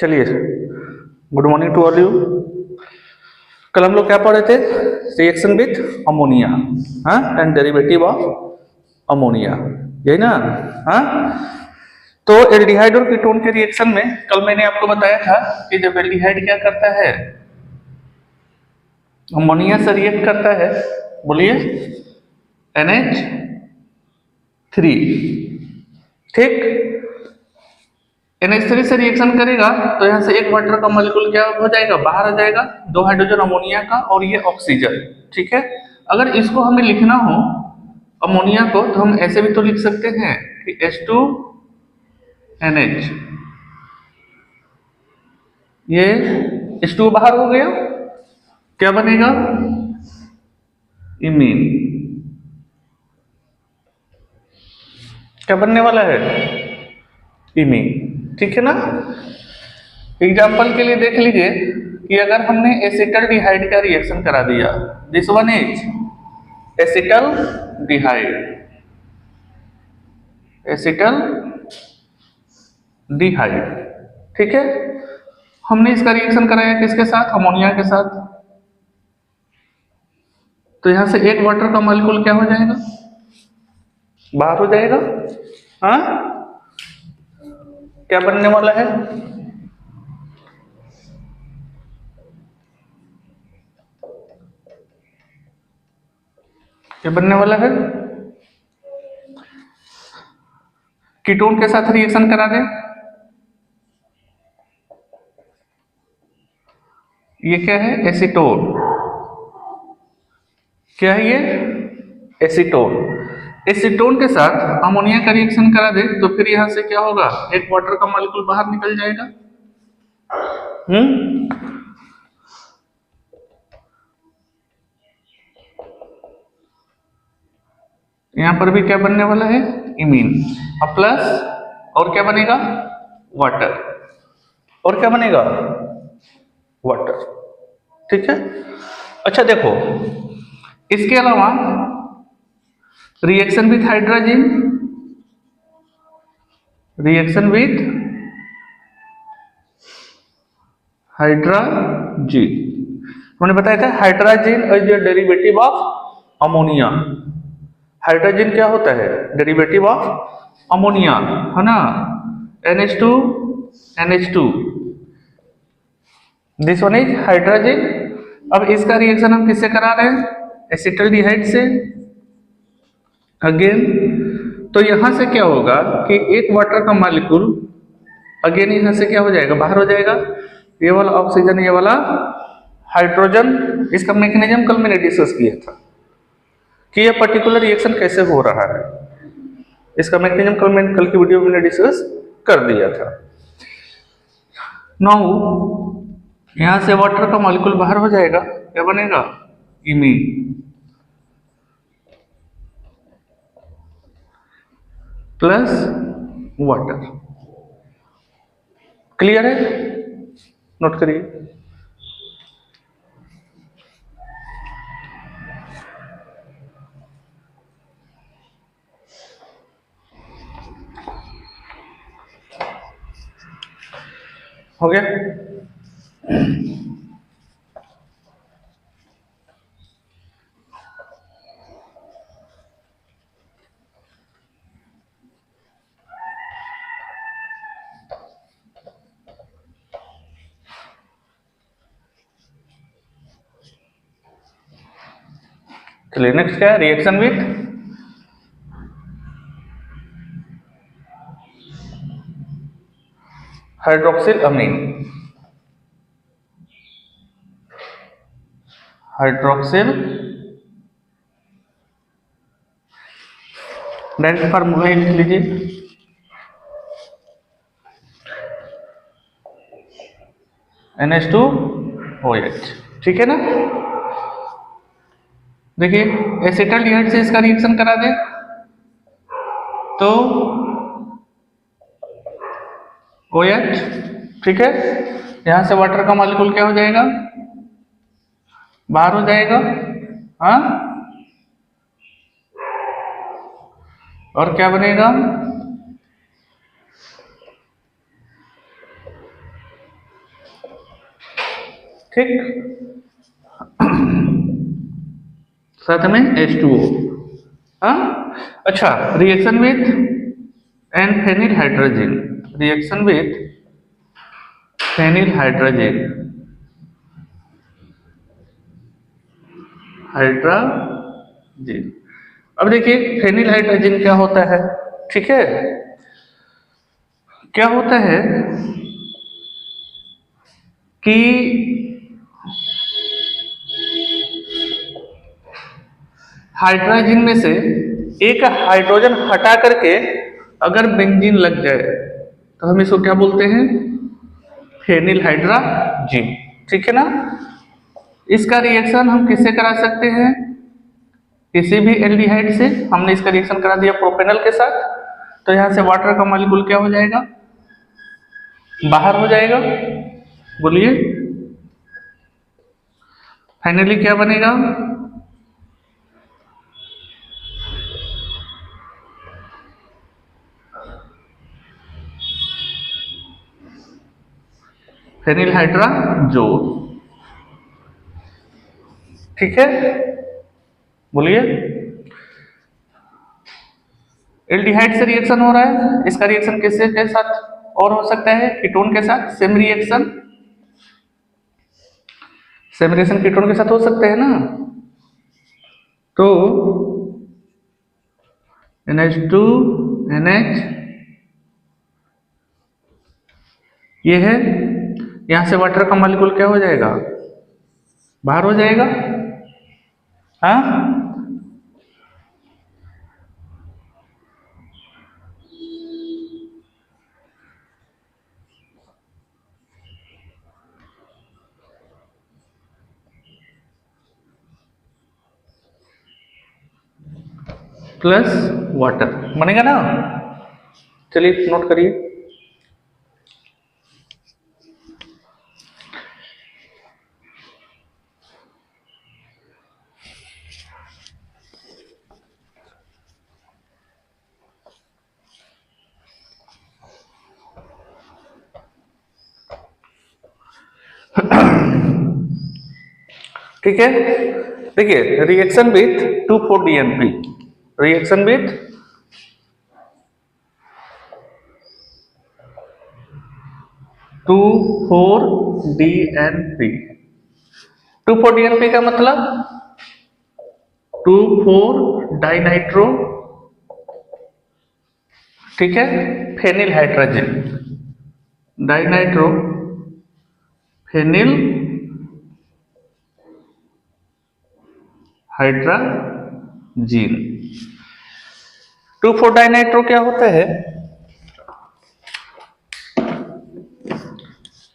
चलिए, good morning to all you. कल हम लोग क्या पढ़े थे? रिएक्शन विथ अमोनिया, हाँ, एंड डेरिवेटिव ऑफ अमोनिया, यही ना? हाँ, तो एल्डिहाइड और कीटोन के रिएक्शन में कल मैंने आपको बताया था कि जब एल्डिहाइड क्या करता है, अमोनिया से रिएक्ट करता है, बोलिए, NH3, ठीक। NH3 से रिएक्शन करेगा तो यहाँ से एक वाटर का मॉलिक्यूल क्या हो जाएगा, बाहर आ जाएगा, 2 हाइड्रोजन अमोनिया का और ये ऑक्सीजन, ठीक है। अगर इसको हमें लिखना हो अमोनिया को तो हम ऐसे भी तो लिख सकते हैं कि H2NH, ये H2 बाहर हो गया, क्या बनेगा, इमीन। क्या बनने वाला है, इमीन, ठीक है ना। एग्जाम्पल के लिए देख लीजिए कि अगर हमने एसिटल्डिहाइड का रिएक्शन करा दिया, this one is acetaldehyde, acetaldehyde, ठीक है। हमने इसका रिएक्शन कराया किसके साथ, अमोनिया के साथ, तो यहां से एक वाटर का मॉलिक्यूल क्या हो जाएगा, बाहर हो जाएगा, हाँ। क्या बनने वाला है, क्या बनने वाला है, कीटोन के साथ रिएक्शन करा दें, ये क्या है, एसीटोन, क्या है ये, एसीटोन। एसीटोन के साथ अमोनिया का रिएक्शन करा दे तो फिर यहां से क्या होगा, एक वाटर का मॉलिक्यूल बाहर निकल जाएगा, यहां पर भी क्या बनने वाला है, इमीन, और प्लस, और क्या बनेगा, वाटर, और क्या बनेगा, वाटर, ठीक है। अच्छा देखो, इसके अलावा reaction with hydrogen, reaction with hydrogen, हमने बताया था hydrogen is the derivative of ammonia. Hydrogen क्या होता है, डेरिवेटिव ऑफ अमोनिया, है ना, NH2 NH2, this one is hydrogen. अब इसका रिएक्शन हम किससे करा रहे हैं, एसिटल्डिहाइड से, अगेन। तो यहां से क्या होगा कि एक वाटर का मॉलिक्यूल अगेन यहां से क्या हो जाएगा, बाहर हो जाएगा, ये वाला ऑक्सीजन, ये वाला हाइड्रोजन। इसका मैकेनिज्म कल मैंने डिस्कस किया था कि ये पर्टिकुलर रिएक्शन कैसे हो रहा है, इसका मैकेनिज्म कल की वीडियो में मैंने डिस्कस कर दिया था। नाउ यहां से वाटर का मॉलिक्यूल बाहर हो जाएगा, क्या बनेगा, इमीन प्लस वाटर, क्लियर है, नोट करिए। हो गया, चलिए नेक्स्ट क्या है, reaction with hydroxyl amine, hydroxyl, direct formula ही लिख लीजिए, NH2OH, ठीक है ना। देखिए एसिटल्डिहाइड से इसका रिएक्शन करा दे तो OH, ठीक है। यहां से वाटर का मॉलिक्यूल क्या हो जाएगा, बाहर हो जाएगा, हाँ, और क्या बनेगा, ठीक, साथ में H2O। हाँ, अच्छा, reaction with and phenyl hydrogen, reaction with phenyl hydrogen, hydrogen. अब देखिए फेनिल हाइड्रोजन क्या होता है, ठीक है, क्या होता है कि हाइड्रोजन में से एक हाइड्रोजन हटा करके अगर बेंजीन लग जाए तो हम इसको क्या बोलते हैं, फेनिल हाइड्रोजन, ठीक है ना। इसका रिएक्शन हम किससे करा सकते हैं, किसी भी एल्डिहाइड से। हमने इसका रिएक्शन करा दिया प्रोपेनॉल के साथ, तो यहां से वाटर का मॉलिक्यूल क्या हो जाएगा, बाहर हो जाएगा। बोलिए फाइनली क्या बनेगा, फेनिल हाइड्रोजन, ठीक है। बोलिए एल्डिहाइड से रिएक्शन हो रहा है, इसका रिएक्शन किससे के साथ और हो सकता है, कीटोन के साथ। सेम रिएक्शन कीटोन के साथ हो सकते हैं ना। तो NH2 NH ये है, यहां से वाटर का मॉलिक्यूल क्या हो जाएगा, बाहर हो जाएगा। हाँ, प्लस वाटर बनेगा ना। चलिए नोट करिए, ठीक है। देखिए reaction with 2,4-DNP, reaction with 2,4-DNP। 2,4-DNP का मतलब 2,4-डाइनाइट्रो, ठीक है, phenyl hydrogen, dinitro phenyl hydrogen. Two four dinitro क्या होता है,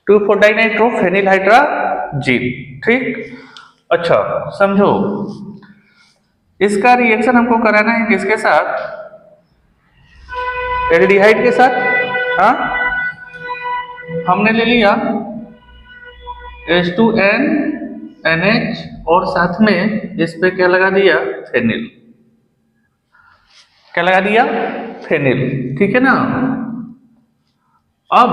2,4-डाइनाइट्रो फेनिल हाइड्रोजन, ठीक। अच्छा समझो, इसका रिएक्शन हमको कराना है किसके साथ, एल्डिहाइड के साथ। हाँ, हमने ले लिया H2N NH और साथ में इस पे क्या लगा दिया, फेनिल, क्या लगा दिया, फेनिल, ठीक है ना। अब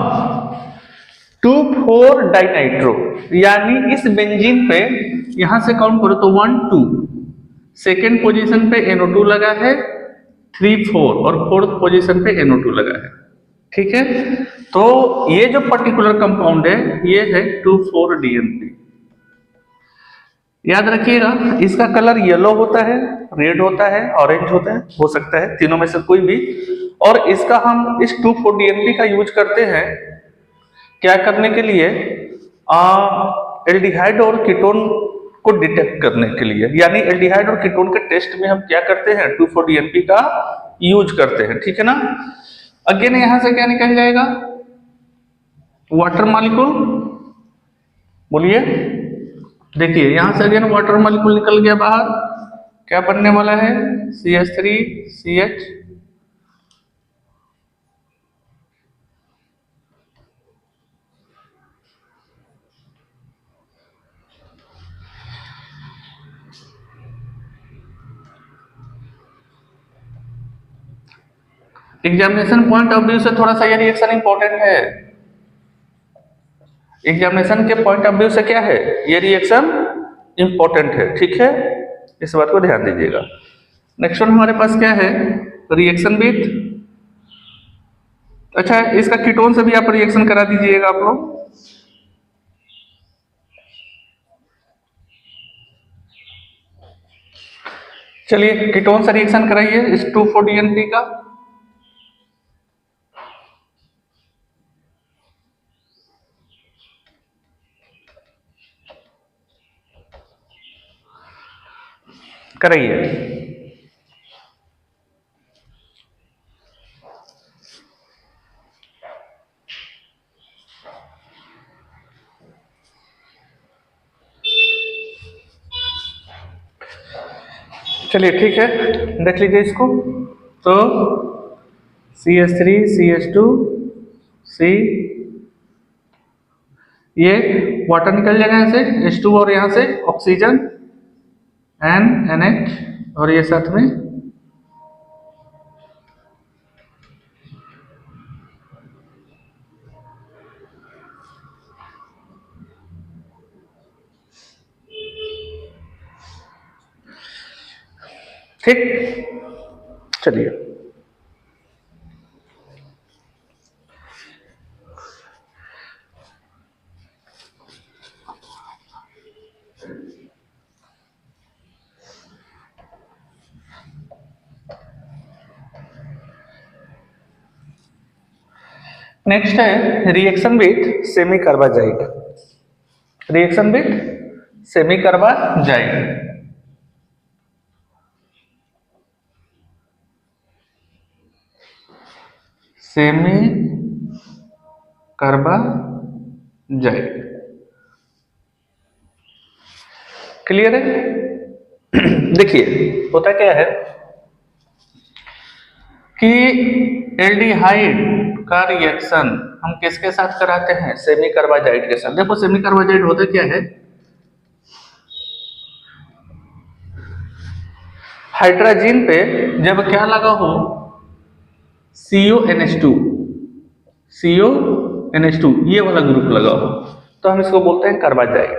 2,4-डाइनाइट्रो यानी इस बेंजीन पे यहां से काउंट करो तो 1 2, सेकेंड पोजीशन पे NO2 लगा है, 3 4 और फोर्थ पोजीशन पे NO2 लगा है, ठीक है। तो ये जो पर्टिकुलर कंपाउंड है ये है 2,4-DNP। याद रखिएगा इसका कलर येलो होता है, रेड होता है, ऑरेंज होता है, हो सकता है तीनों में से कोई भी। और इसका हम इस 2,4-DNP का यूज करते हैं क्या करने के लिए, एल्डिहाइड और कीटोन को डिटेक्ट करने के लिए। यानी एल्डिहाइड और कीटोन के टेस्ट में हम क्या करते हैं, 2,4-DNP का यूज करते हैं, ठीक है ना। अगेन यहां से क्या निकल जाएगा, वाटर मॉलिक्यूल। बोलिए, देखिए यहां से अगेन वाटर मॉलिक्यूल निकल गया बाहर, क्या बनने वाला है, CH3CH। Examination point of view से थोड़ा सा ये रिएक्शन इंपॉर्टेंट है। एग्जामिनेशन के पॉइंट ऑफ व्यू से क्या है, ये रिएक्शन इंपॉर्टेंट है, ठीक है, इस बात को ध्यान दीजिएगा। नेक्स्ट वन हमारे पास क्या है, रिएक्शन विथ, अच्छा इसका कीटोन से भी आप रिएक्शन करा दीजिएगा आप लोग। चलिए कीटोन से रिएक्शन कराइए इस 2,4-DNP का। कराइए। चलिए ठीक है, देख लीजिए इसको। तो CH3 CH2 C, ये वाटर निकल जाएगा यहाँ से H2 और यहाँ से ऑक्सीजन NH और ये साथ में ठीक। चलिए नेक्स्ट है reaction with semi carbazide. Reaction with semi carbazide, semi carbazide, clear है। देखिए होता क्या है कि एल्डिहाइड का रिएक्शन हम किसके साथ कराते हैं, सेमी कार्बाजाइड के साथ। देखो सेमी कार्बाजाइड होता क्या है, हाइड्रोजन पे जब क्या लगा हो, CONH2, CONH2 ये वाला ग्रुप लगा हो तो हम इसको बोलते हैं कार्बाजाइड।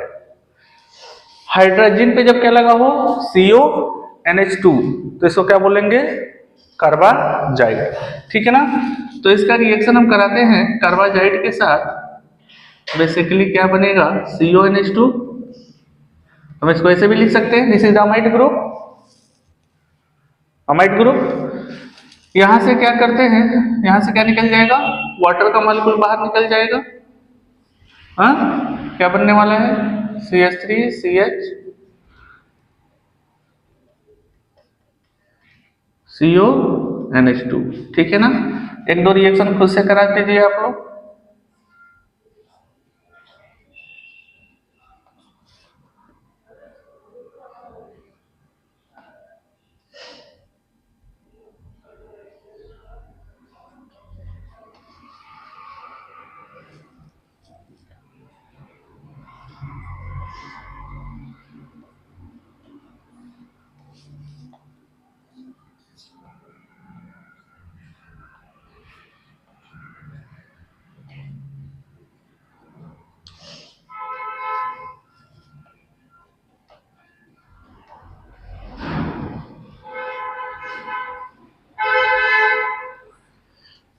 हाइड्रोजन पे जब क्या लगा हो, CONH2, तो इसको क्या बोलेंगे, कार्बाजाइड, ठीक है ना। तो इसका रिएक्शन हम कराते हैं कार्बाजाइड के साथ, बेसिकली क्या बनेगा, CONH2। हम इसको ऐसे भी लिख सकते हैं, this is amide group, amide group. यहां से क्या करते हैं, यहां से क्या निकल जाएगा, वाटर का मॉलिक्यूल बाहर निकल जाएगा। हाँ क्या बनने वाला है, CH3 CH CONH2, ठीक है ना। एक दो रिएक्शन खुद से करा दीजिए आप लोग।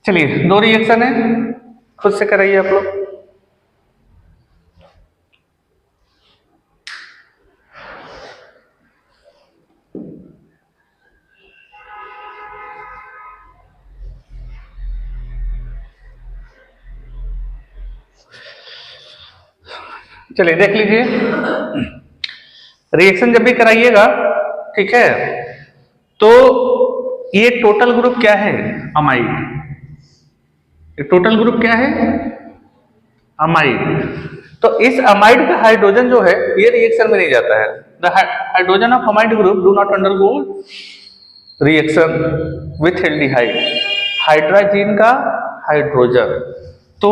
चलिए दो रिएक्शन है, खुद से कराइए आप लोग। चलिए देख लीजिए, रिएक्शन जब भी कराइएगा, ठीक है, तो ये टोटल ग्रुप क्या है, अमाइड। ये टोटल ग्रुप क्या है, अमाइड। तो इस अमाइड का हाइड्रोजन जो है ये रिएक्शन में नहीं जाता है। The hydrogen of amide group do not undergo reaction with aldehyde. Hydrogen का हाइड्रोजन, तो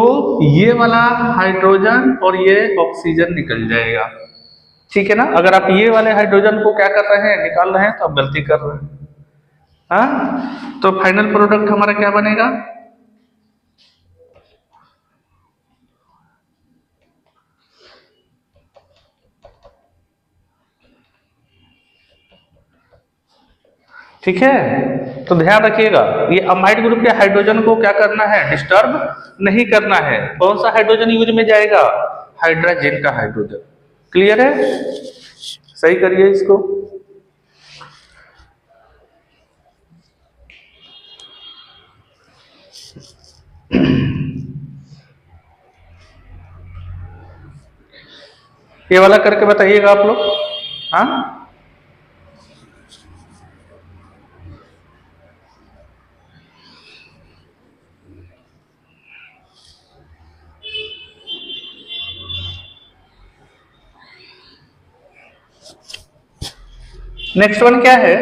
ये वाला हाइड्रोजन और ये ऑक्सीजन निकल जाएगा, ठीक है ना। अगर आप ये वाले हाइड्रोजन को क्या कर रहे हैं, निकाल रहे हैं, तो आप गलती कर रहे हैं। हाँ तो फाइनल प्रोडक्ट हमारा क्या बनेगा, ठीक है, तो ध्यान रखिएगा ये अमाइड ग्रुप के हाइड्रोजन को क्या करना है, डिस्टर्ब नहीं करना है। कौन सा हाइड्रोजन यूज में जाएगा, हाइड्रोजन का हाइड्रोजन। क्लियर है, सही करिए इसको। ये वाला करके बताइएगा आप लोग। हाँ, नेक्स्ट वन क्या है,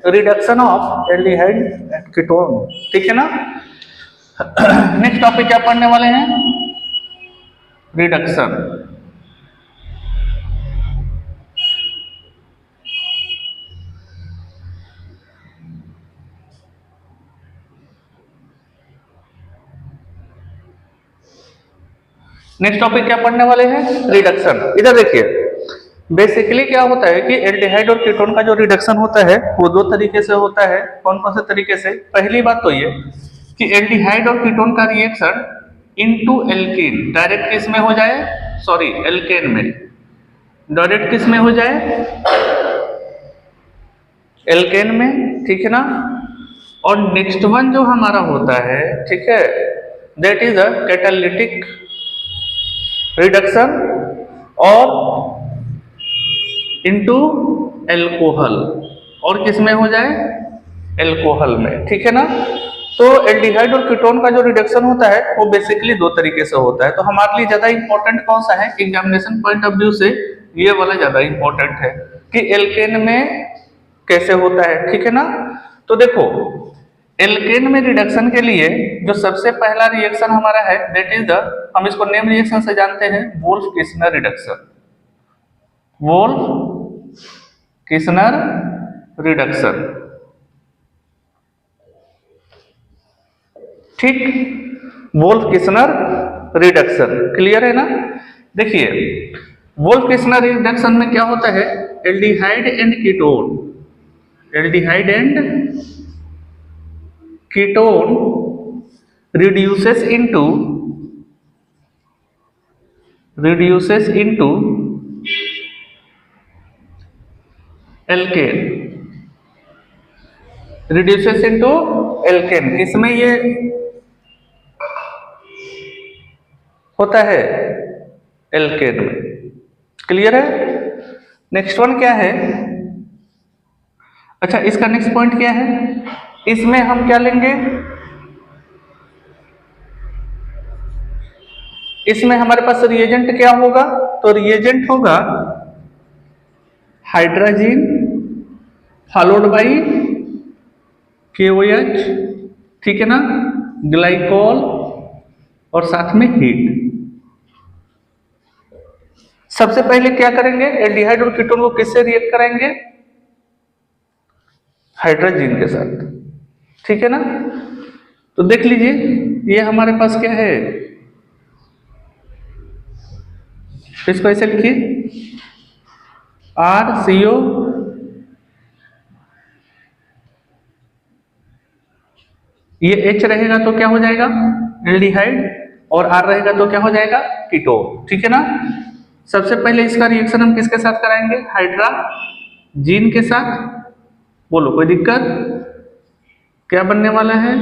reduction of aldehyde and ketone. ठीक है ना। नेक्स्ट टॉपिक क्या पढ़ने वाले हैं, रिडक्शन। नेक्स्ट टॉपिक क्या पढ़ने वाले हैं, रिडक्शन। इधर देखिए, बेसिकली क्या होता है कि एल्डिहाइड और कीटोन का जो रिडक्शन होता है वो दो तरीके से होता है। कौन कौन से तरीके से, पहली बात तो ये कि एल्डिहाइड और कीटोन का रिएक्शन इनटू एल्कीन डायरेक्ट किस में हो जाए, सॉरी एल्केन में डायरेक्ट किस में हो जाए, एल्केन में। ठीक है ना। और नेक्स्ट वन जो हमारा होता है, ठीक है, that is a catalytic reduction और इनटू एल्कोहल, और किस में हो जाए, एल्कोहल में। ठीक है ना। तो एल्डिहाइड और कीटोन का जो रिडक्शन होता है वो बेसिकली दो तरीके से होता है। तो हमारे लिए ज्यादा इंपॉर्टेंट कौन सा है, एग्जामिनेशन पॉइंट ऑफ व्यू से ये वाला ज्यादा इंपॉर्टेंट है कि एल्केन में कैसे होता है। ठीक है ना। तो देखो, एल्केन में रिडक्शन के लिए जो सबसे पहला रिएक्शन हमारा है दैट इज द, हम इसको नेम रिएक्शन से जानते हैं, वोल्फ-किस्नर रिडक्शन। वोल्फ-किस्नर रिडक्शन। ठीक, वोल्फ-किस्नर रिडक्शन। क्लियर है ना। देखिए, वोल्फ-किस्नर रिडक्शन में क्या होता है, aldehyde and ketone, aldehyde and ketone reduces into alkane, reduces into alkane. किसमें ये होता है, एल्केन में। क्लियर है। नेक्स्ट वन क्या है, अच्छा इसका नेक्स्ट पॉइंट क्या है, इसमें हम क्या लेंगे, इसमें हमारे पास रिएजेंट क्या होगा, तो रिएजेंट होगा हाइड्रोजन फॉलोड बाई KOH। ठीक है ना, ग्लाइकोल और साथ में हीट। सबसे पहले क्या करेंगे, एल्डिहाइड और कीटोन को किससे रिएक्ट कराएंगे, हाइड्रोजन के साथ। ठीक है ना। तो देख लीजिए, ये हमारे पास क्या है, इसको ऐसे लिखिए RCO, ये H रहेगा तो क्या हो जाएगा, एल्डिहाइड, और R रहेगा तो क्या हो जाएगा, कीटोन। ठीक है ना। सबसे पहले इसका रिएक्शन हम किसके साथ कराएंगे, हाइड्रोजन के साथ। बोलो कोई दिक्कत, क्या बनने वाला है,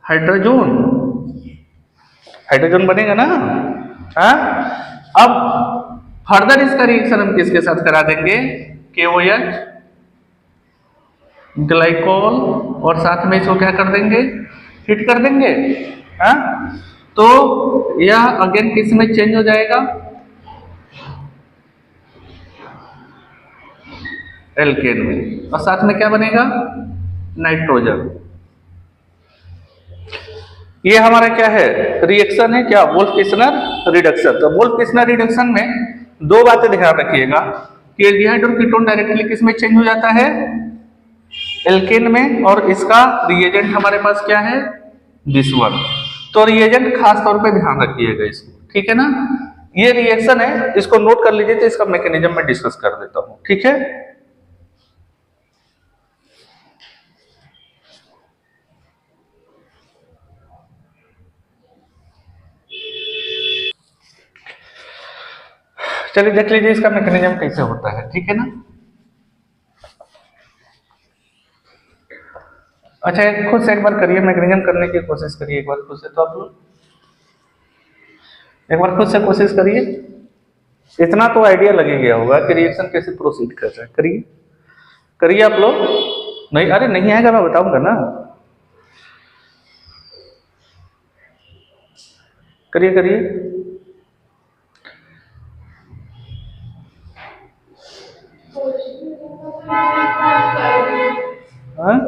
हाइड्रोजन, हाइड्रोजन बनेगा ना। हाँ, अब फर्दर इसका रिएक्शन हम किसके साथ करा देंगे, KOH, ग्लाइकोल, और साथ में इसको क्या कर देंगे, हिट कर देंगे। हाँ, तो यह अगेन किस में चेंज हो जाएगा, एल्केन में, और साथ में क्या बनेगा, नाइट्रोजन। ये हमारा क्या है, रिएक्शन है क्या, वोल्फ-किस्नर रिडक्शन। तो वोल्फ-किस्नर रिडक्शन में दो बातें ध्यान रखिएगा कि एल्डिहाइड और कीटोन डायरेक्टली किस में चेंज हो जाता है, एल्केन में, और इसका रिएजेंट हमारे पास क्या है, दिस वन। तो रिएजेंट खास तौर पे ध्यान रखिएगा इसको। ठीक है ना। ये रिएक्शन है, इसको नोट कर लीजिए, तो इसका मैकेनिज्म मैं डिस्कस कर देता हूं। ठीक है। चलिए देख लीजिए इसका मैकेनिज्म कैसे होता है, ठीक है ना। अच्छा खुद से एक बार करिए, मैकेनिज्म करने की कोशिश करिए एक बार खुद से, तो आप लोग एक बार खुद से कोशिश करिए, इतना तो आइडिया लग ही गया होगा कि रिएक्शन कैसे प्रोसीड कर रहा है। करिए करिए आप लोग। नहीं अरे नहीं आएगा मैं बताऊंगा ना, करिए करिए। हाँ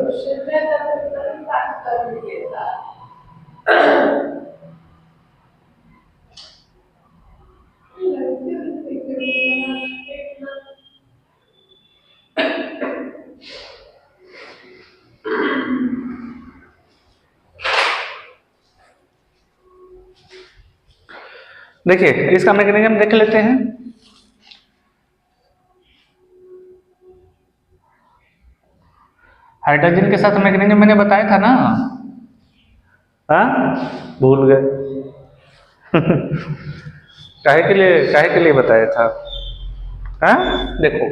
देखिए इसका मैकेनिज्म देख लेते हैं। हाइड्रोजन के साथ मैकेनिज्म मैंने बताया था ना, हाँ भूल गए। काहे के लिए बताया था, हाँ देखो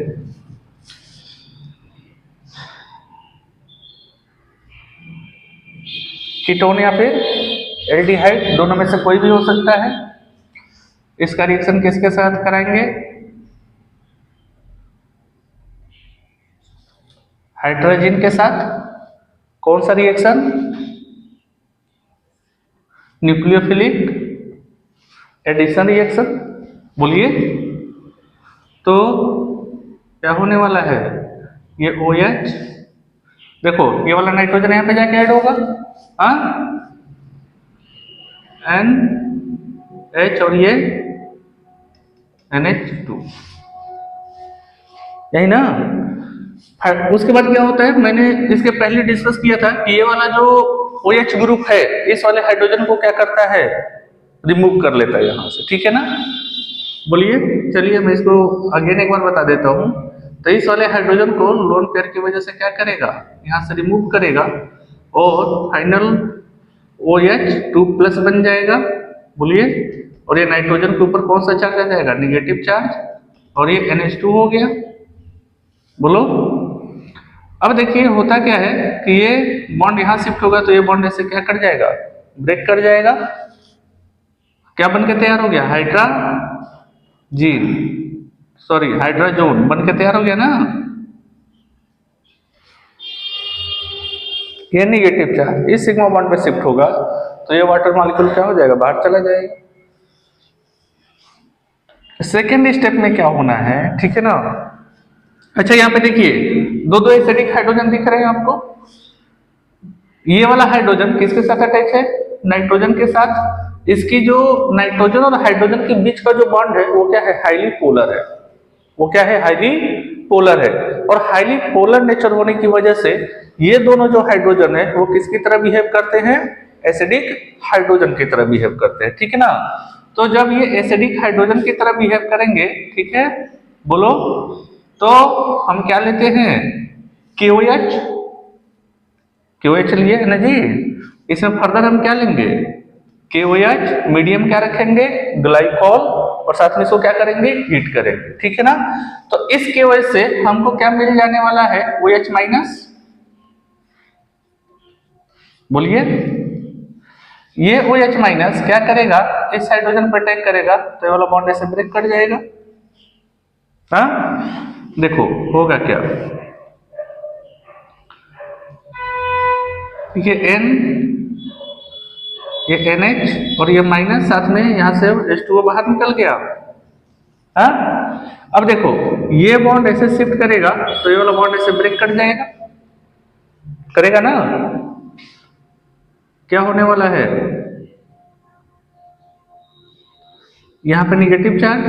कीटोन या फिर एल्डिहाइड दोनों में से कोई भी हो सकता है। इसका रिएक्शन किसके साथ कराएंगे, हाइड्रोजन के साथ। कौन सा रिएक्शन, न्यूक्लियोफिलिक एडिशन रिएक्शन। बोलिए तो क्या होने वाला है, ये OH, देखो ये वाला नाइट्रोजन यहां पे जाके ऐड होगा, हाँ NH और ये NH2, यही ना। उसके बाद क्या होता है, मैंने इसके पहले डिस्कस किया था कि ये वाला जो OH ग्रुप है इस वाले हाइड्रोजन को क्या करता है, रिमूव कर लेता है यहां से, ठीक है ना। बोलिए चलिए मैं इसको अगेन एक बार बता देता हूं। तो इस वाले हाइड्रोजन को लोन पेयर की वजह से क्या करेगा, यहां से रिमूव करेगा और फाइनल OH2+ बन जाएगा। बोलिए, और ये नाइट्रोजन के ऊपर कौन सा चार्ज आ जाएगा, निगेटिव चार्ज, और ये NH2 हो गया। बोलो अब देखिए होता क्या है कि ये बॉन्ड यहां शिफ्ट होगा तो ये बॉन्ड ऐसे क्या कर जाएगा, ब्रेक कर जाएगा। क्या बन के तैयार हो गया, हाइड्राजोन बन के तैयार हो गया ना। ये निगेटिव चार्ज इस सिग्मा बॉन्ड पे शिफ्ट होगा तो ये वाटर मॉलिक्यूल क्या हो जाएगा, बाहर चला जाएगा। सेकेंड स्टेप में क्या होना है, ठीक है ना। अच्छा यहाँ पे देखिए दो एसिडिक हाइड्रोजन दिख रहे हैं आपको। ये वाला हाइड्रोजन किसके साथ अटैच है, नाइट्रोजन के साथ। इसकी जो नाइट्रोजन और हाइड्रोजन के बीच का जो बॉन्ड है वो क्या है, हाईली पोलर है। वो क्या है, हाईली पोलर है। और हाईली पोलर नेचर होने की वजह से ये दोनों जो हाइड्रोजन है वो किसकी तरह बिहेव करते हैं, एसिडिक हाइड्रोजन की तरह बिहेव करते हैं, ठीक है ना। तो जब ये एसिडिक हाइड्रोजन की तरह बिहेव करेंगे, ठीक है, बोलो, तो हम क्या लेते हैं, KOH लिए है ना जी। इसमें फर्दर हम क्या लेंगे, KOH, मीडियम क्या रखेंगे, ग्लाइकॉल, और साथ में इसको क्या करेंगे, हीट करेंगे, ठीक है ना। तो इस KOH से हमको क्या मिल जाने वाला है, OH-। बोलिए, ये OH- क्या करेगा, इस हाइड्रोजन पर अटैक करेगा तो ये वाला बॉन्ड ऐसे ब्रेक कर जाएगा। हाँ देखो होगा क्या, ये N, ये NH और ये माइनस, साथ में यहां से H2O बाहर निकल गया। हाँ अब देखो ये बॉन्ड ऐसे शिफ्ट करेगा तो ये वाला बॉन्ड ऐसे ब्रेक कर जाएगा, करेगा ना। क्या होने वाला है, यहां पे निगेटिव चार्ज,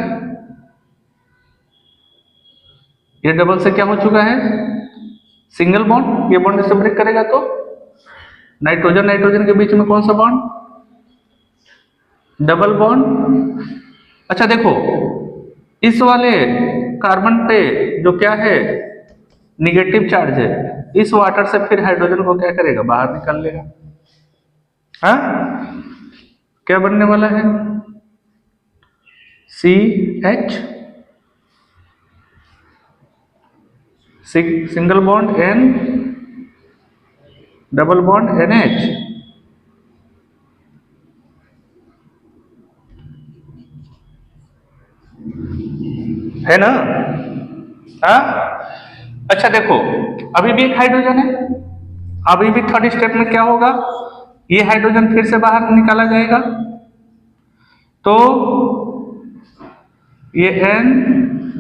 ये डबल से क्या हो चुका है, सिंगल बॉन्ड। ये बॉन्ड ऐसे ब्रेक करेगा तो नाइट्रोजन नाइट्रोजन के बीच में कौन सा बॉन्ड, डबल बॉन्ड। अच्छा देखो इस वाले कार्बन पे जो क्या है, निगेटिव चार्ज है, इस वाटर से फिर हाइड्रोजन को क्या करेगा, बाहर निकाल लेगा। हाँ क्या बनने वाला है, CH single bond N, double bond NH, है ना? हाँ, अच्छा देखो, अभी भी एक हाइड्रोजन है, अभी भी थर्ड स्टेप में क्या होगा, ये हाइड्रोजन फिर से बाहर निकाला जाएगा, तो ये N,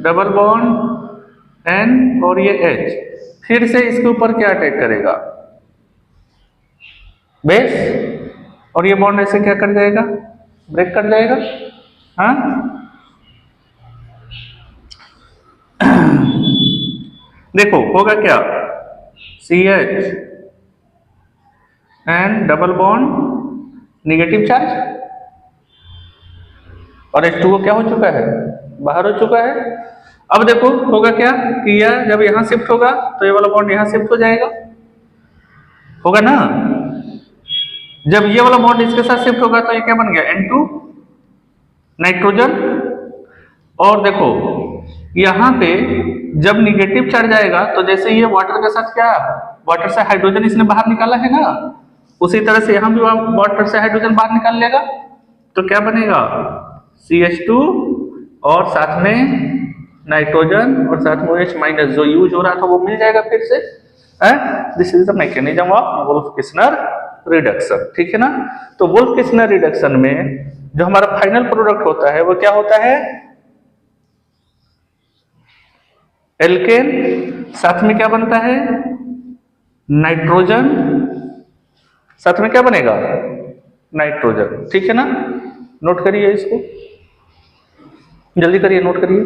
डबल बॉन्ड N और ये H फिर से इसके ऊपर क्या अटैक करेगा, बेस, और ये बॉन्ड ऐसे क्या कर जाएगा, ब्रेक कर जाएगा। हाँ, देखो होगा क्या, CH and double bond negative charge, और H2O क्या हो चुका है, बाहर हो चुका है। अब देखो होगा क्या कि यह जब यहां शिफ्ट होगा तो ये वाला बॉन्ड यहां शिफ्ट हो जाएगा, होगा ना? जब ये वाला बॉन्ड इसके साथ शिफ्ट होगा तो ये क्या बन गया, N2 नाइट्रोजन। और देखो यहां पे जब निगेटिव चार्ज आएगा तो जैसे ये वाटर के साथ क्या, वाटर से हाइड्रोजन इसने बाहर निकाला है ना, उसी तरह से यहां भी वाटर से हाइड्रोजन बाहर निकाल लेगा, तो क्या बनेगा, CH2 और साथ में नाइट्रोजन और साथ में OH माइनस जो यूज हो रहा था वो मिल जाएगा फिर से। This is the mechanism of वोल्फ-किस्नर reduction, ठीक है ना? तो वोल्फ-किस्नर रिडक्शन में जो हमारा फाइनल प्रोडक्ट होता है वो क्या होता है, एल्केन, साथ में क्या बनता है, नाइट्रोजन, साथ में क्या बनेगा, नाइट्रोजन, ठीक है ना? नोट करिए इसको, जल्दी करिए, नोट करिए।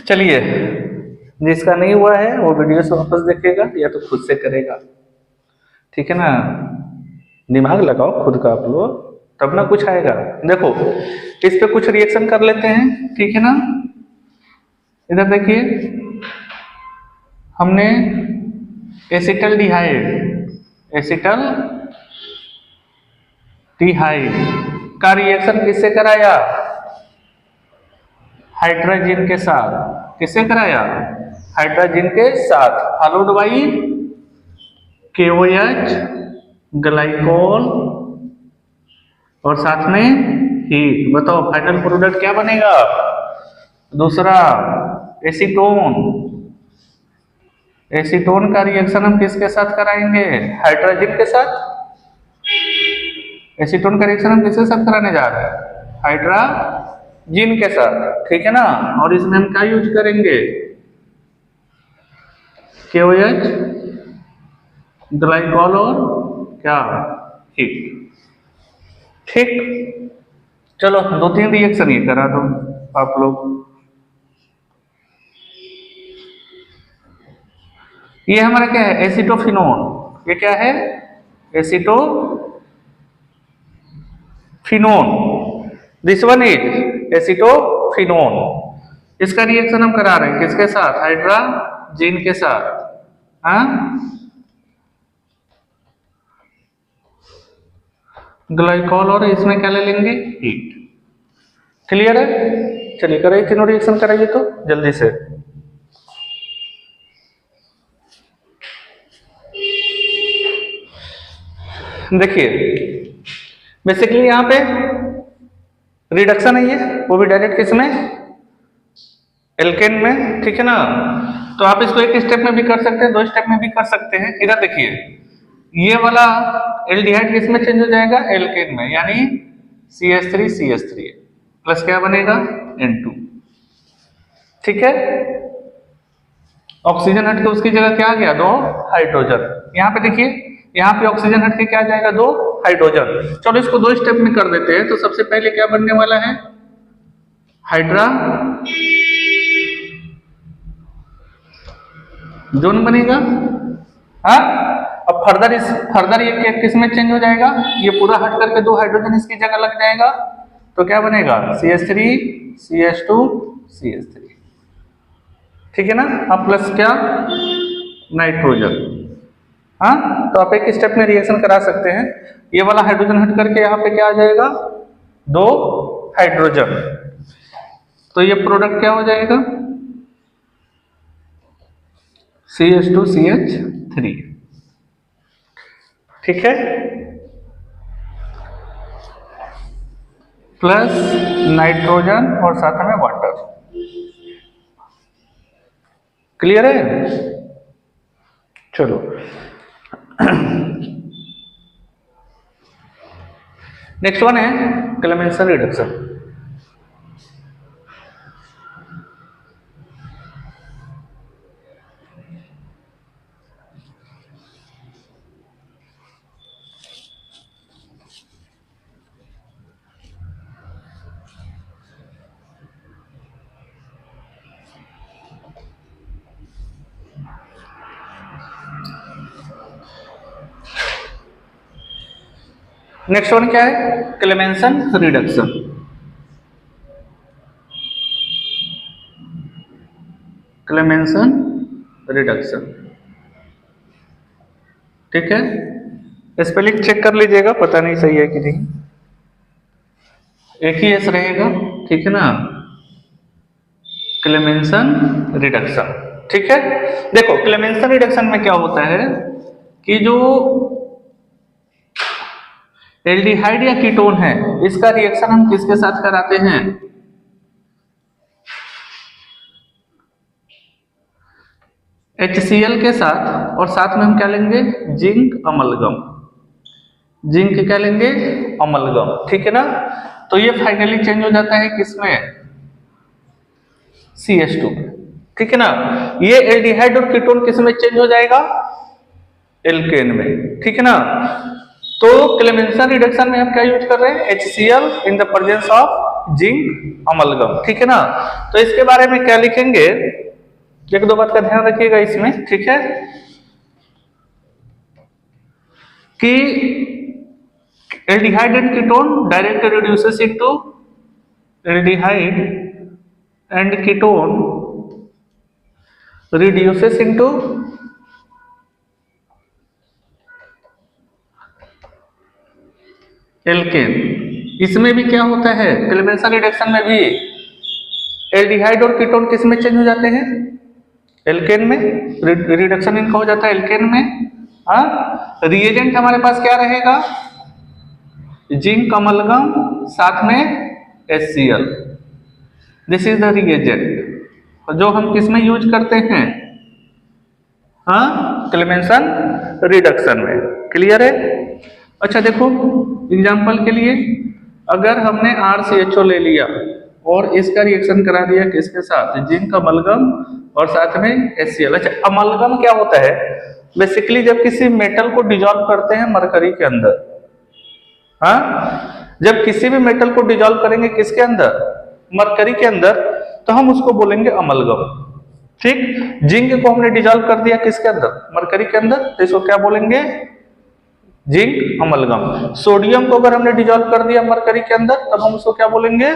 चलिए, जिसका नहीं हुआ है वो वीडियो से वापस देखेगा या तो खुद से करेगा, ठीक है ना? दिमाग लगाओ खुद का आप लोग, तब ना कुछ आएगा। देखो इस पे कुछ रिएक्शन कर लेते हैं, ठीक है ना? इधर देखिए, हमने एसिटल डिहाइड का रिएक्शन किससे कराया, हाइड्रोजन के साथ। किससे कराया, हाइड्रोजन के साथ, फॉलोड बाई KOH ग्लाइकोल और साथ में हीट। बताओ फाइनल प्रोडक्ट क्या बनेगा, दूसरा एसीटोन। एसीटोन का रिएक्शन हम किसके साथ कराएंगे, हाइड्रोजन के साथ। एसीटोन का रिएक्शन हम किसके साथ कराने जा रहे हैं, हाइड्रोजन के साथ, ठीक है ना? और इसमें हम क्या यूज करेंगे, KOH ग्लाइकोल और क्या, हीट, ठीक। चलो 2-3 रिएक्शन ये करा दो आप लोग। ये हमारा क्या है, एसिटोफिनोन। ये क्या है, acetophenone. This one is acetophenone. इसका रिएक्शन हम करा रहे हैं किसके साथ, हाइड्रोजन के साथ। हाँ, ग्लाइकोल और इसमें क्या ले लेंगे, हीट। क्लियर है? चलिए कराइए, तीनों रिएक्शन कराइए तो जल्दी से। देखिए बेसिकली यहाँ पे रिडक्शन है, ये वो भी डायरेक्ट किसमें, एल्केन में, ठीक है ना? तो आप इसको एक स्टेप में भी कर सकते हैं, 2 स्टेप में भी कर सकते हैं। इधर देखिए, ये वाला एल्डिहाइड किसमें चेंज हो जाएगा, एल्केन में, यानी CH3 प्लस क्या बनेगा, N2, ठीक है? ऑक्सीजन हट के उसकी जगह क्या आ गया, 2 हाइड्रोजन। यहाँ पे देखिए, यहाँ पे ऑक्सीजन हट के क्या आ जाएगा, 2 हाइड्रोजन। चलो इसको 2 स्टेप में कर देते हैं। तो सबसे पहले क्या बनने वाला है, हाइड्रोजन बनेगा। हाँ, अब फर्दर ये किस में चेंज हो जाएगा, ये पूरा हट करके 2 हाइड्रोजन इसकी जगह लग जाएगा, तो क्या बनेगा CH3 CH2 CH3, ठीक है ना। अब प्लस क्या नाइट्रोजन। हाँ, तो आप एक स्टेप में रिएक्शन करा सकते हैं। ये वाला हाइड्रोजन हट करके यहाँ पे क्या आ जाएगा 2 हाइड्रोजन, तो ये प्रोडक्ट क्या हो जाएगा CH2 CH3, ठीक है, प्लस नाइट्रोजन और साथ में वाटर। क्लियर है? चलो नेक्स्ट वन है क्लेमेंसन रिडक्शन। नेक्स्ट वन क्या है क्लेमेंसन रिडक्शन। क्लेमेंसन रिडक्शन, ठीक है, स्पेलिंग चेक कर लीजिएगा, पता नहीं सही है कि नहीं, एक ही एस रहेगा, ठीक है ना, क्लेमेंसन रिडक्शन, ठीक है। देखो क्लेमेंसन रिडक्शन में क्या होता है कि जो एल्डिहाइड या कीटोन है इसका रिएक्शन हम किसके साथ कराते हैं, HCl के साथ, और साथ में हम क्या लेंगे जिंक अमलगम, जिंक क्या लेंगे अमलगम, ठीक है ना। तो ये फाइनली चेंज हो जाता है किसमें CH2, ठीक है ना। ये एल्डिहाइड और कीटोन किसमें चेंज हो जाएगा एल्केन में, ठीक है ना। तो क्लेमेंसन रिडक्शन में हम क्या यूज कर रहे हैं HCl in the presence of zinc amalgam, ठीक है ना। तो इसके बारे में क्या लिखेंगे, एक दो बात का ध्यान रखिएगा इसमें, ठीक है, कि aldehyde and ketone direct reduces into aldehyde and ketone reduces into alkane. इसमें भी क्या होता है क्लेमेंसन रिडक्शन में भी एल्डिहाइड और कीटोन किस में चेंज हो जाते हैं एल्केन में, रिडक्शन इनका हो जाता है एल्केन में। हाँ, रिएजेंट हमारे पास क्या रहेगा जिंक अमलगम साथ में HCl, this is the reagent जो हम किस में यूज करते हैं, हाँ क्लेमेंसन रिडक्शन में। क्लियर है? अच्छा देखो एग्जाम्पल के लिए अगर हमने RCHO ले लिया और इसका रिएक्शन करा दिया किसके साथ जिंक अमलगम और साथ में HCl। अच्छा अमलगम क्या होता है बेसिकली जब किसी मेटल को डिजोल्व करते हैं मरकरी के अंदर, हाँ जब किसी भी मेटल को डिजोल्व करेंगे किसके अंदर मरकरी के अंदर तो हम उसको बोलेंगे अमलगम, ठीक। जिंक को हमने डिजोल्व कर दिया किसके अंदर मरकरी के अंदर तो इसको क्या बोलेंगे जिंक अमलगम। सोडियम को अगर हमने डिजोल्व कर दिया मरकरी के अंदर तब हम उसको क्या बोलेंगे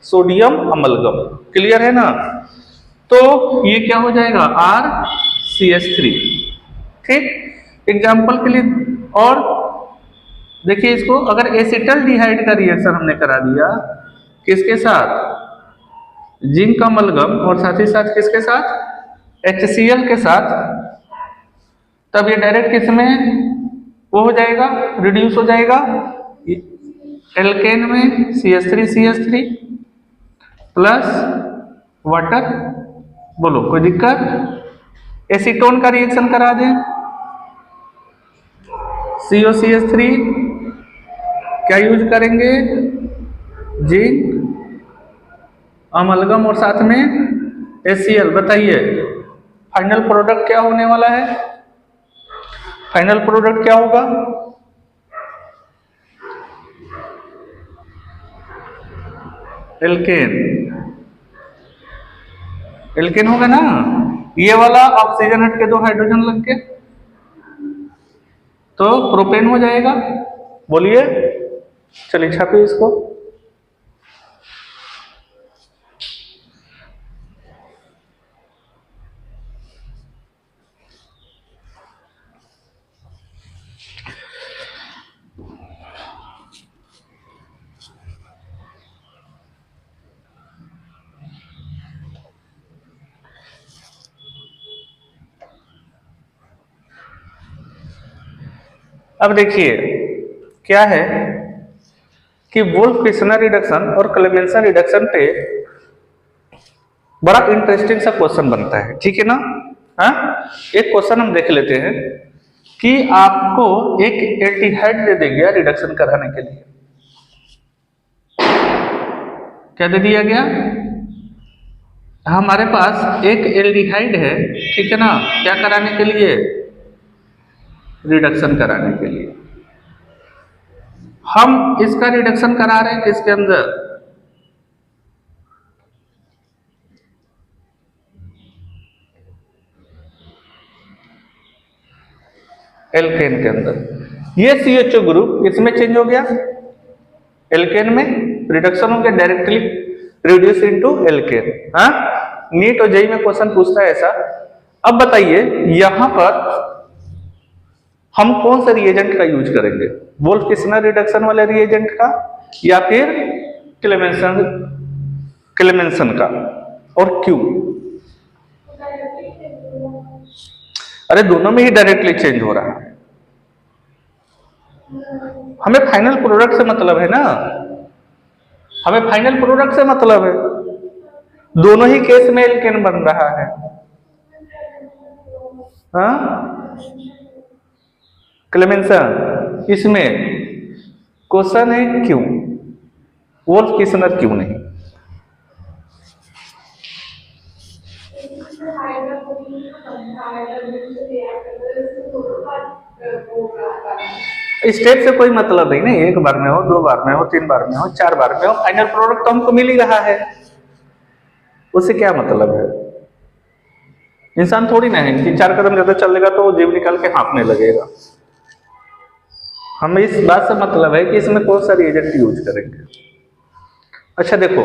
सोडियम अमलगम। क्लियर है ना? तो ये क्या हो जाएगा RCH3, ठीक। एग्जाम्पल के लिए और देखिए इसको अगर एसिटल्डिहाइड का रिएक्शन हमने करा दिया किसके साथ जिंक अमलगम और साथ ही साथ किसके साथ HCl के साथ, तब ये डायरेक्ट किसमें वो हो जाएगा रिड्यूस हो जाएगा एल्केन में CH3 प्लस वाटर। बोलो कोई दिक्कत? एसीटोन का रिएक्शन करा दें COCH3 क्या यूज करेंगे जिंक अमलगम और साथ में HCl। बताइए फाइनल प्रोडक्ट क्या होने वाला है? फाइनल प्रोडक्ट क्या होगा? एल्केन, एल्केन होगा ना। ये वाला ऑक्सीजन हट के 2 हाइड्रोजन लग के तो प्रोपेन हो जाएगा। बोलिए चलिए छापिए इसको। अब देखिए क्या है कि वुल्फ किस्नर रिडक्शन और क्लेमेंसन रिडक्शन पे बड़ा इंटरेस्टिंग सा क्वेश्चन बनता है, ठीक है ना। हाँ, एक क्वेश्चन हम देख लेते हैं कि आपको एक एल्डिहाइड दे दिया रिडक्शन कराने के लिए। क्या दे दिया गया? हमारे पास एक एल्डिहाइड है, ठीक है ना, क्या कराने के लिए? रिडक्शन कराने के लिए। हम इसका रिडक्शन करा रहे हैं किसके अंदर? एल्केन के अंदर। ये CHO ग्रुप इसमें चेंज हो गया, एल्केन में रिडक्शन हो गया, डायरेक्टली रिड्यूस इनटू एल्केन। हाँ, नीट और जेईई में क्वेश्चन पूछता है ऐसा। अब बताइए यहां पर हम कौन सा रिएजेंट का यूज करेंगे? वुल्फ किस्नर रिडक्शन वाले रिएजेंट का या फिर क्लेमेंसन का, और क्यों? अरे दोनों में ही डायरेक्टली चेंज हो रहा है। हमें फाइनल प्रोडक्ट से मतलब है ना, हमें फाइनल प्रोडक्ट से मतलब है। दोनों ही केस में एल्केन बन रहा है। हाँ, क्लेमेंसन, इसमें क्वेश्चन है क्यों? वुल्फ किस्नर क्यों नहीं? स्टेप से कोई मतलब नहीं ना, एक बार में हो, 2 बार में हो, 3 बार में हो, 4 बार में हो, फाइनल प्रोडक्ट तो हमको मिल ही रहा है, उससे क्या मतलब है? इंसान थोड़ी ना है कि 4 कदम ज्यादा चलेगा तो जीव निकाल के हाँफने लगेगा। हमें इस बात से मतलब है कि इसमें कौन सा रिएजेंट यूज करेंगे। अच्छा देखो,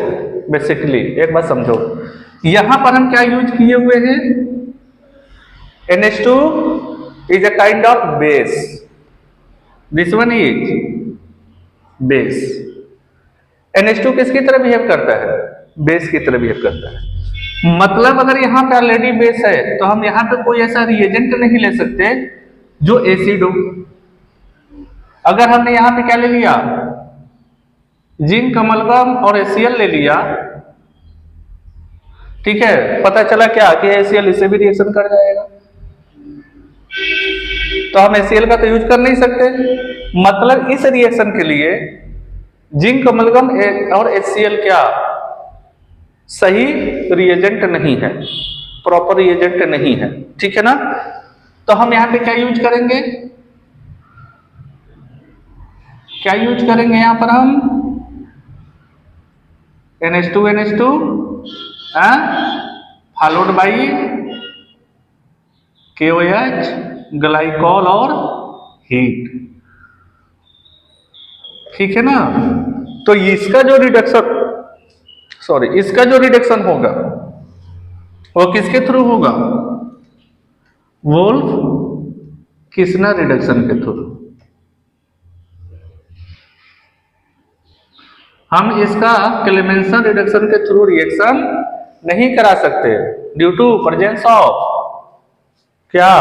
बेसिकली एक बात समझो, यहां पर हम क्या यूज किए हुए हैं? NH2 is a kind of base, this one is base. NH2 किसकी तरह बिहेव करता है? बेस की तरह बिहेव करता है। मतलब अगर यहाँ पे ऑलरेडी बेस है तो हम यहाँ पे कोई ऐसा रिएजेंट नहीं ले सकते जो एसिड हो। अगर हमने यहाँ पे क्या ले लिया? जिंक अमलगम और HCl ले लिया, ठीक है, पता चला क्या कि HCl इससे भी रिएक्शन कर जाएगा, तो हम HCl का तो यूज कर नहीं सकते। मतलब इस रिएक्शन के लिए जिंक अमलगम और HCl क्या सही रिएजेंट नहीं है, प्रॉपर रिएजेंट नहीं है, ठीक है ना। तो हम यहां पे क्या यूज करेंगे? क्या यूज करेंगे यहां पर हम? NH2 followed by KOH, glycol और हीट, ठीक है ना। तो इसका जो रिडक्शन होगा वो किसके थ्रू होगा? वुल्फ किस्नर रिडक्शन के थ्रू। हम इसका क्लेमेंसन रिडक्शन के थ्रू रिएक्शन नहीं करा सकते ड्यू टू प्रेजेंस ऑफ क्या?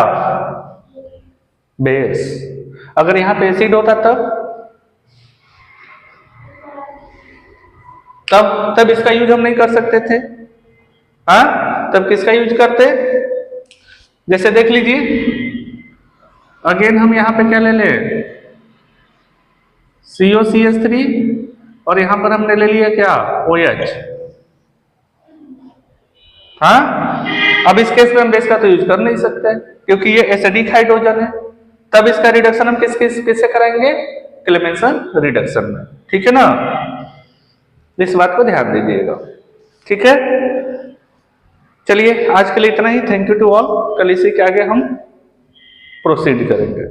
बेस। अगर यहां पे एसिड होता तब इसका यूज हम नहीं कर सकते थे। हाँ, तब किसका यूज करते? जैसे देख लीजिए, अगेन हम यहां पे क्या ले ले? COCH3 और यहां पर हमने ले लिया क्या? OH। हाँ, अब इस केस में हम बेस का तो यूज कर नहीं सकते क्योंकि ये एसिडिक हाइड्रोजन है। तब इसका रिडक्शन हम किससे कराएंगे? क्लेमेंसन रिडक्शन में, ठीक है ना। इस बात को ध्यान दीजिएगा, ठीक है। चलिए आज के लिए इतना ही। Thank you to all. कल इसी के आगे हम प्रोसीड करेंगे।